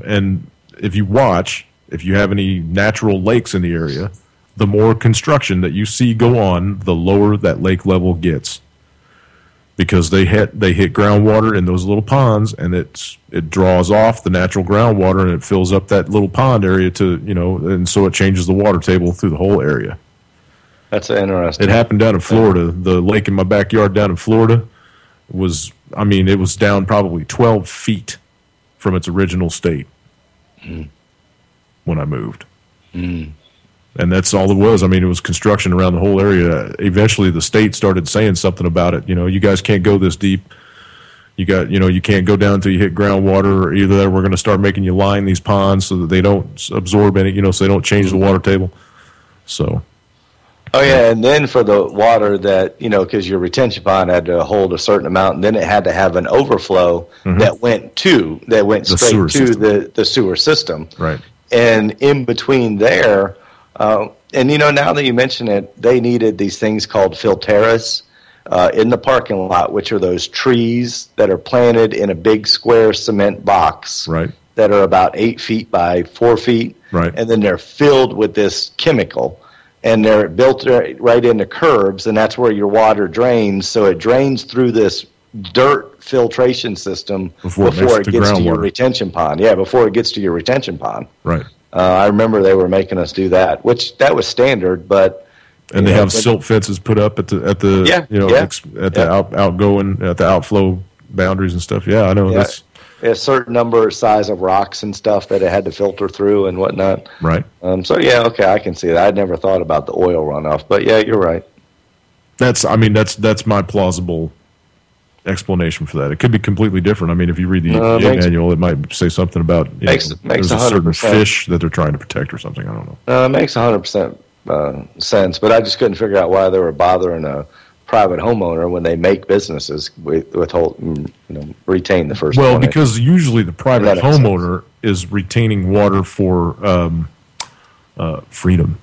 and if you have any natural lakes in the area, the more construction that you see go on, the lower that lake level gets. Because they hit groundwater in those little ponds, and it draws off the natural groundwater, and it fills up that little pond area and so it changes the water table through the whole area. That's interesting. It happened down in Florida. The lake in my backyard down in Florida it was down probably 12 feet from its original state when I moved. And that's all it was. It was construction around the whole area. Eventually the state started saying something about it. You guys can't go this deep. You can't go down until you hit groundwater, or either we're going to start making you line these ponds so that they don't absorb any, so they don't change the water table. So... Oh, yeah, and then for the water that, because your retention pond had to hold a certain amount, and then it had to have an overflow that went straight to the sewer system. Right. And in between there, and, now that you mention it, they needed these things called filteras in the parking lot, which are those trees that are planted in a big square cement box. Right. That are about 8 feet by 4 feet. Right. And then they're filled with this chemical. And they're built right into curbs, and that's where your water drains. So it drains through this dirt filtration system before it gets to your retention pond. Yeah, before it gets to your retention pond. Right. I remember they were making us do that, which that was standard, but... And they have silt fences put up at the outflow boundaries and stuff. Yeah, I know. Yeah. A certain number size of rocks and stuff that it had to filter through and whatnot. Right. I can see that. I'd never thought about the oil runoff, but yeah, you're right. That's my plausible explanation for that. It could be completely different. If you read the manual, it might say something about makes there's a certain fish that they're trying to protect or something. I don't know. It makes 100% sense, but I just couldn't figure out why they were bothering a private homeowner when they make businesses retain the first. Well, because usually the private homeowner is retaining water for freedom.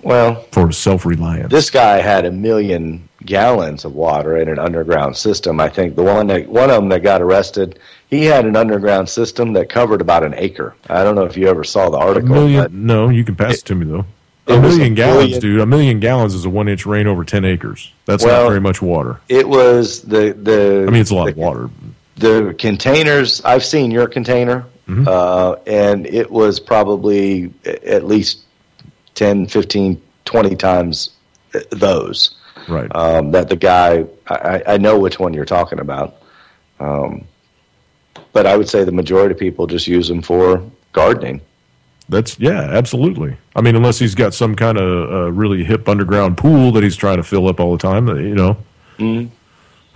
Well, for self-reliance. This guy had 1 million gallons of water in an underground system. I think one of them that got arrested, he had an underground system that covered about an acre. I don't know if you ever saw the article. No, you can pass it to me though. 1 million gallons, dude. 1 million gallons is a 1-inch rain over 10 acres. That's not very much water. It was it's a lot of water. The containers, I've seen your container, and it was probably at least 10, 15, 20 times those. Right. That the guy, I know which one you're talking about. But I would say the majority of people just use them for gardening. Absolutely. Unless he's got some kind of really hip underground pool that he's trying to fill up all the time, I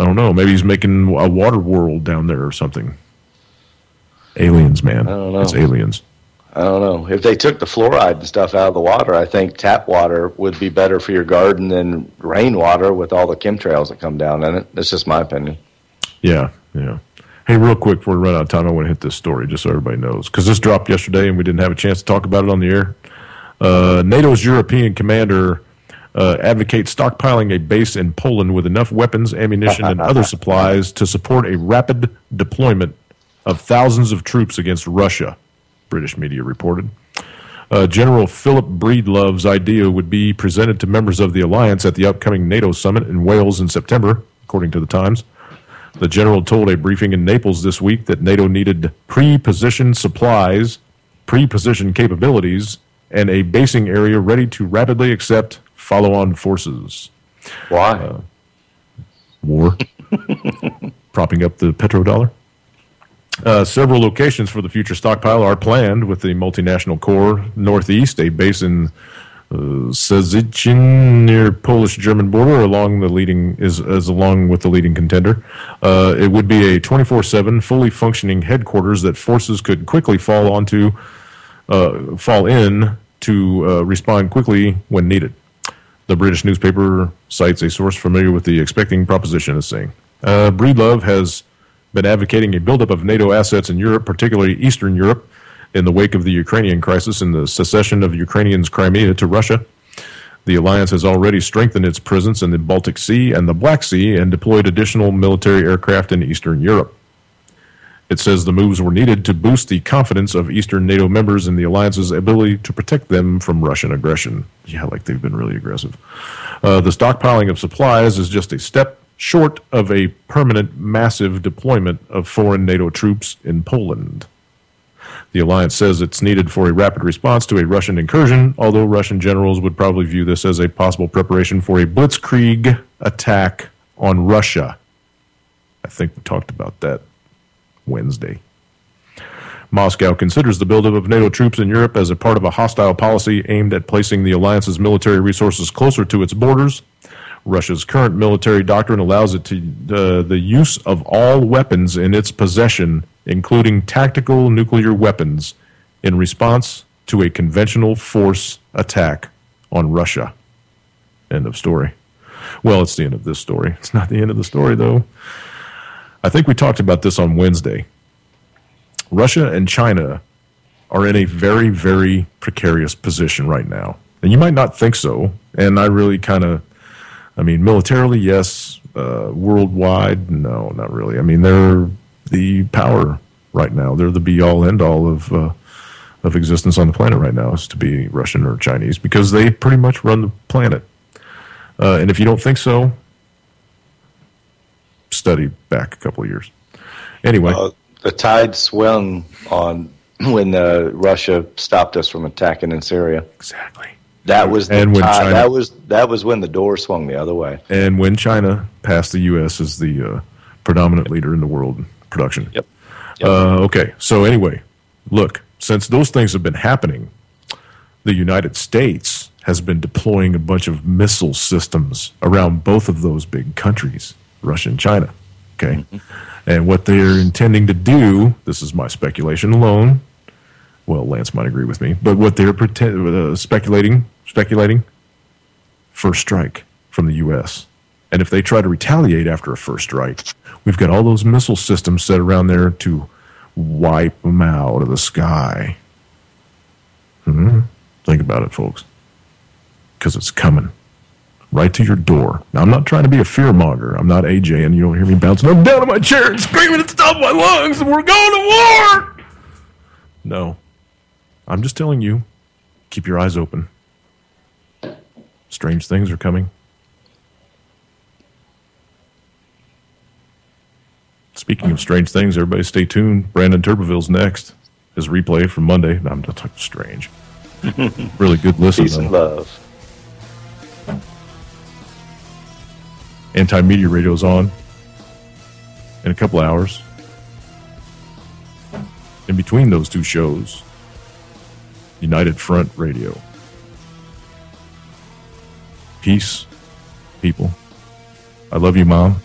don't know. Maybe he's making a water world down there or something. Aliens, man. I don't know. It's aliens. I don't know. If they took the fluoride and stuff out of the water, I think tap water would be better for your garden than rainwater with all the chemtrails that come down in it. That's just my opinion. Yeah. Hey, real quick before we run out of time, I want to hit this story just so everybody knows. Because this dropped yesterday and we didn't have a chance to talk about it on the air. NATO's European commander advocates stockpiling a base in Poland with enough weapons, ammunition, and other supplies to support a rapid deployment of thousands of troops against Russia, British media reported. General Philip Breedlove's idea would be presented to members of the alliance at the upcoming NATO summit in Wales in September, according to the Times. The general told a briefing in Naples this week that NATO needed pre-positioned supplies, pre-positioned capabilities, and a basing area ready to rapidly accept follow-on forces. Why? War. Propping up the petrodollar. Several locations for the future stockpile are planned with the multinational Corps Northeast, a base in Szczecin near Polish-German border, along with the leading contender. It would be a 24/7, fully functioning headquarters that forces could quickly fall in to respond quickly when needed. The British newspaper cites a source familiar with the expecting proposition as saying, Breedlove has been advocating a buildup of NATO assets in Europe, particularly Eastern Europe, in the wake of the Ukrainian crisis and the secession of Ukrainians' Crimea to Russia. The alliance has already strengthened its presence in the Baltic Sea and the Black Sea and deployed additional military aircraft in Eastern Europe. It says the moves were needed to boost the confidence of Eastern NATO members in the alliance's ability to protect them from Russian aggression. Yeah, like they've been really aggressive. The stockpiling of supplies is just a step short of a permanent, massive deployment of foreign NATO troops in Poland. The alliance says it's needed for a rapid response to a Russian incursion, although Russian generals would probably view this as a possible preparation for a blitzkrieg attack on Russia. I think we talked about that Wednesday. Moscow considers the buildup of NATO troops in Europe as a part of a hostile policy aimed at placing the alliance's military resources closer to its borders. Russia's current military doctrine allows it to the use of all weapons in its possession, including tactical nuclear weapons, in response to a conventional force attack on Russia. End of story. Well, it's the end of this story. It's not the end of the story, though. I think we talked about this on Wednesday. Russia and China are in a very, very precarious position right now. And you might not think so, and I really militarily, yes. Worldwide, no, not really. I mean, they're the power right now. They're the be-all, end-all of existence on the planet right now, is to be Russian or Chinese, because they pretty much run the planet. And if you don't think so, study back a couple of years. Anyway. The tide swung on when Russia stopped us from attacking in Syria. Exactly. That was the tide. That was when the door swung the other way. And when China passed the U.S. as the predominant leader in the world in production. Yep. Okay, so anyway, look, since those things have been happening, the United States has been deploying a bunch of missile systems around both of those big countries, Russia and China. Okay? Mm-hmm. And what they're intending to do, this is my speculation alone, well, Lance might agree with me, but what they're speculating, first strike from the U.S. And if they try to retaliate after a first strike, we've got all those missile systems set around there to wipe them out of the sky. Think about it, folks. Because it's coming right to your door. Now, I'm not trying to be a fearmonger. I'm not AJ, and you don't hear me bouncing up and down in my chair and screaming at the top of my lungs, and we're going to war! No. I'm just telling you, keep your eyes open. Strange things are coming. Speaking of strange things, everybody stay tuned. Brandon Turbeville's next. His replay from Monday. No, I'm not talking strange. Really good listen. Peace and love. Anti-Media Radio's on in a couple hours. In between those two shows, United Front Radio. Peace, people. I love you, Mom.